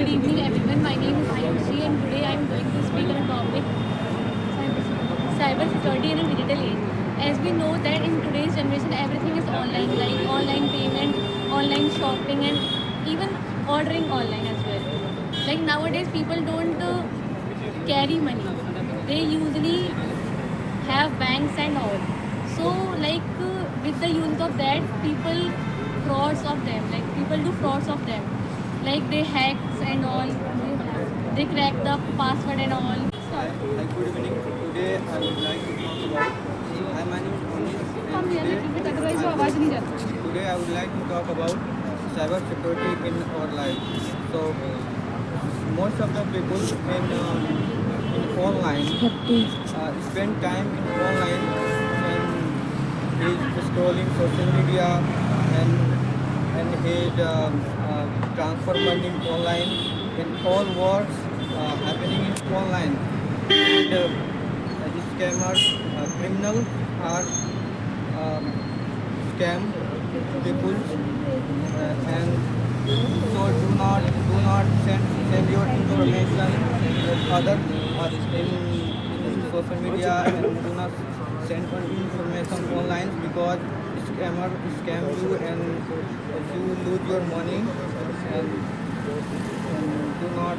Good evening, everyone. My name is Ayushi, and today I am going to speak on a topic cyber security in a digital age. As we know that in today's generation, everything is online, like online payment, online shopping, and even ordering online as well. Like nowadays, people don't carry money. They usually have banks and all. So with the use of that, people frauds of them. Like people do frauds of them. Like they hacks and all. They crack the password and all. Hi, good evening. Today I would like to talk about. Hi, my name is Anish, and today I would like to talk about cyber security in our life. So most of the people in online spend time in online and is scrolling social media and he's transfer money online and all works happening in online. And scammers, criminals are scam people and so do not send your information with other in social media and do not send your information online because scammer scam you and you lose your money and do not.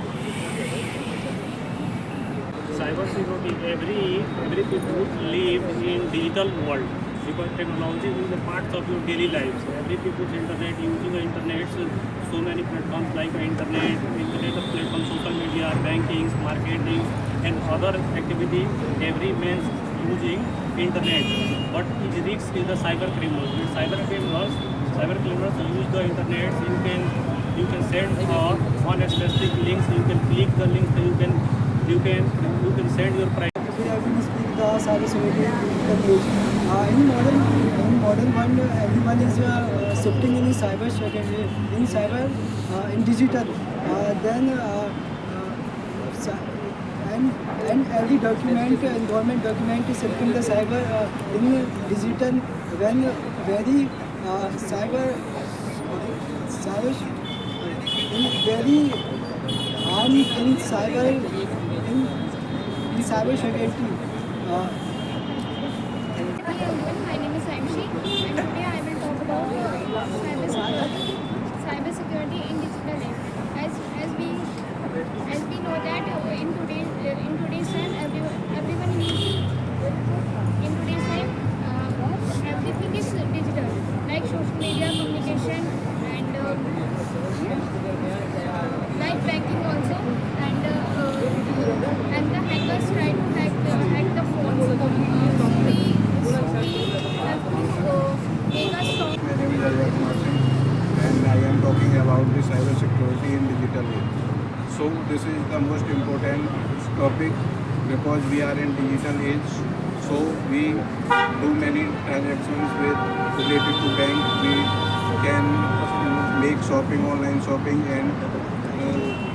Cybersecurity, every people live in digital world because technology is a part of your daily lives. Every people's internet, using the internet, so many platforms like internet platforms, social media, banking, marketing, and other activities. Every man's using internet, but its risk is the cyber criminals. With cyber criminals use the internet. You can send on a specific links. You can click the links. You can send your price. Today I will speak the cyber security in the age. In modern world, everyone is shifting in cyber security, in digital. Then and every document, government document is shifting the cyber in digital. When very cyber in very harm in cyber security. Hi everyone, my name is Ayushi, and today I will talk about cybersecurity in digital age. As we know that in today's time everyone needs in today's time everything is digital, like social media, communication, and like banking also, and the hackers try to hack the phones. So we have to make a strong. My name is Ajay Kumar Singh and I am talking about the cyber security in digital age. So this is the most important topic because we are in digital age. So we do many transactions related to bank. We can make shopping, online shopping, and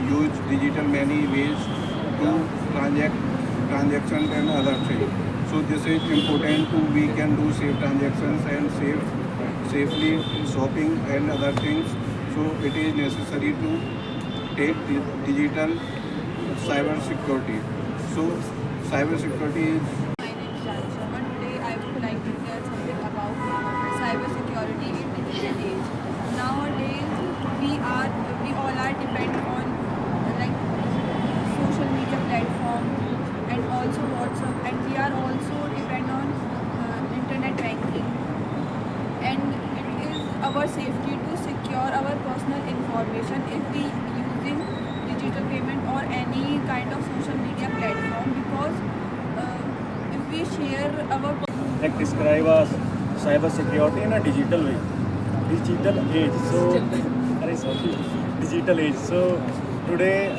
use digital many ways to transactions and other things. So this is important to we can do safe transactions and safely shopping and other things. So it is necessary to take digital cyber security. So cyber security is. My name is Jani Sharma. Today I would like to tell something about cybersecurity in digital age. Nowadays we all are dependent on like social media platform and also WhatsApp, and we are also depend on internet banking. And it is our safety to secure our personal information if we using digital payment or any kind of social media platform because if we share our Like describe us cyber security in a digital way, digital age. Digital age. So today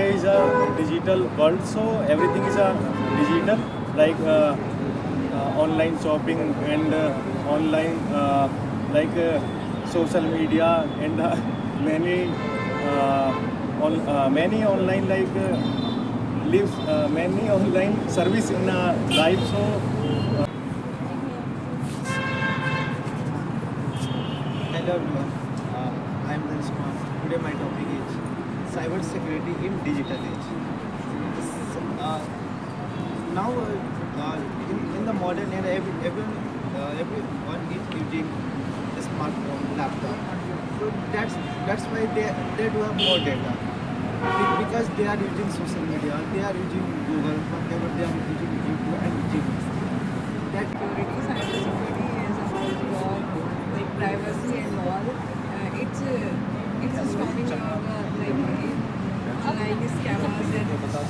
is a digital world. So everything is a digital, like online shopping and online social media and many online lives many online service in life. So Hello everyone, I am Danish Kumar. Today my topic is cyber security in digital age. Now, in the modern era, everyone is using a smartphone, laptop. So that's why they do have more data. Because they are using social media, they are using Google, whatever they are using YouTube and Gmail. That Security, cybersecurity is about your like privacy and all. It's stopping like scammers and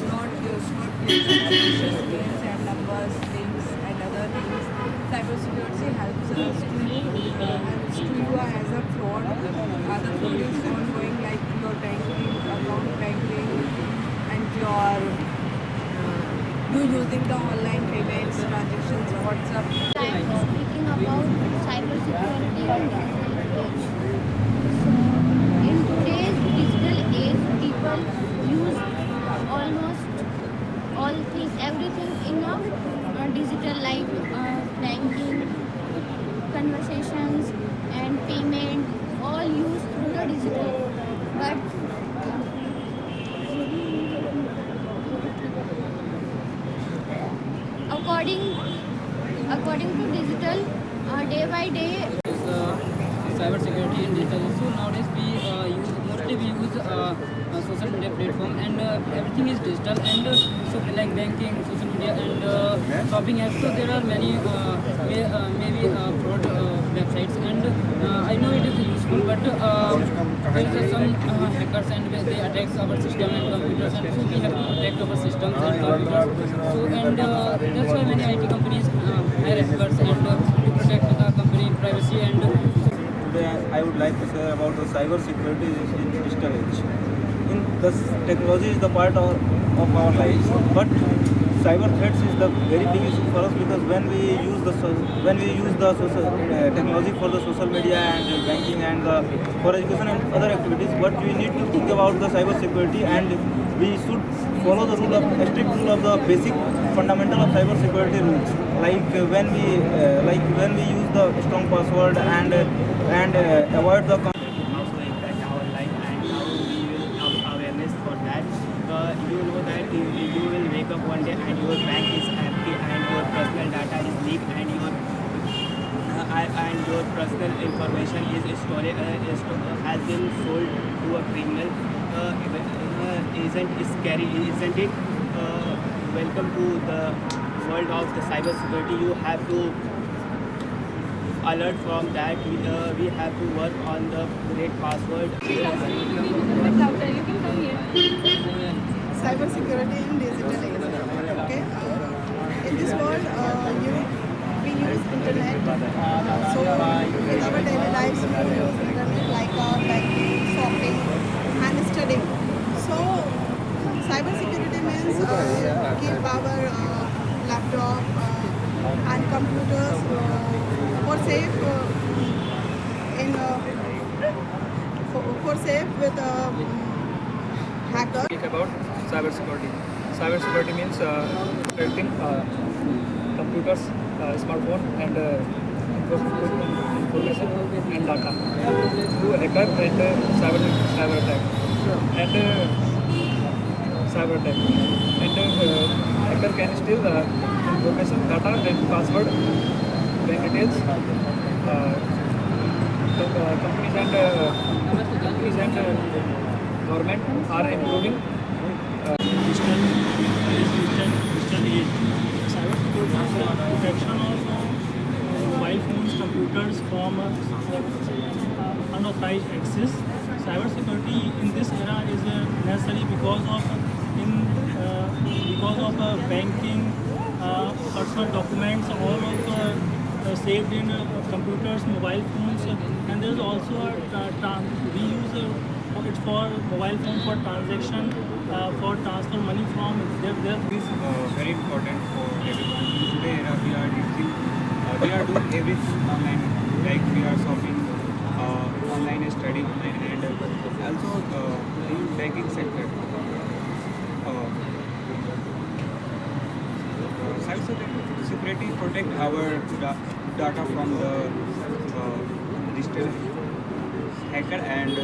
not using names and numbers, links and other things. Cybersecurity helps us to you as a fraud. Other fraud is ongoing like your banking, account banking, and your you using the online payments, transactions, WhatsApp. I'm speaking about cybersecurity and digital age. So, in today's digital age, people use almost all things, everything in a digital, like banking, conversations, and payment, all used through the digital. But according to digital, day by day, cyber security in digital. So nowadays we use social media platform, and everything is digital, and so like banking, social media, and shopping apps. So there are many maybe fraud websites, and I know it is useful, but there are some hackers, and they attack our system and computers, and so we have to protect our systems and computers. So and that's why many IT companies hire hackers and to protect the company privacy. And today I would like to say about the cyber security in digital age. Technology is the part of our lives, but cyber threats is the very big issue for us, because when we use the social technology for the social media and banking and for education and other activities, but we need to think about the cyber security, and we should follow the strict rule of the basic fundamental of cyber security rules, like when we use the strong password and avoid the also impact our life, and now we will have awareness for that. You know that you will wake up one day and your bank is empty and your personal data is leaked and your personal information is has been sold to a criminal. Isn't it scary? Isn't it? Welcome to the world of the cyber security. You have to alert from that. We have to work on the great password. you can come here. Cybersecurity in digital age. Okay. In this world, we use internet. So in our daily lives, we use internet like banking, shopping, and studying. So cybersecurity means keep our laptop and computers for safe for safe with hackers. Speak about cybersecurity. Cybersecurity means protecting computers, smartphone, and information and data through hacker and cyber attack and cyber attack. And hacker can steal information, data, and password, bank details. Companies and government are improving digital age. Cybersecurity is the protection of mobile phones, computers from unauthorized access. Cybersecurity in this era is necessary because of banking, personal documents, all of saved in computers, mobile phones, and there is also we use it for mobile phone for transaction, for transfer money from there. Is very important for everyone. In today era, we are doing everything online, like we are shopping, online studying, and also in banking sector. Cybersecurity protect our data from the digital hacker and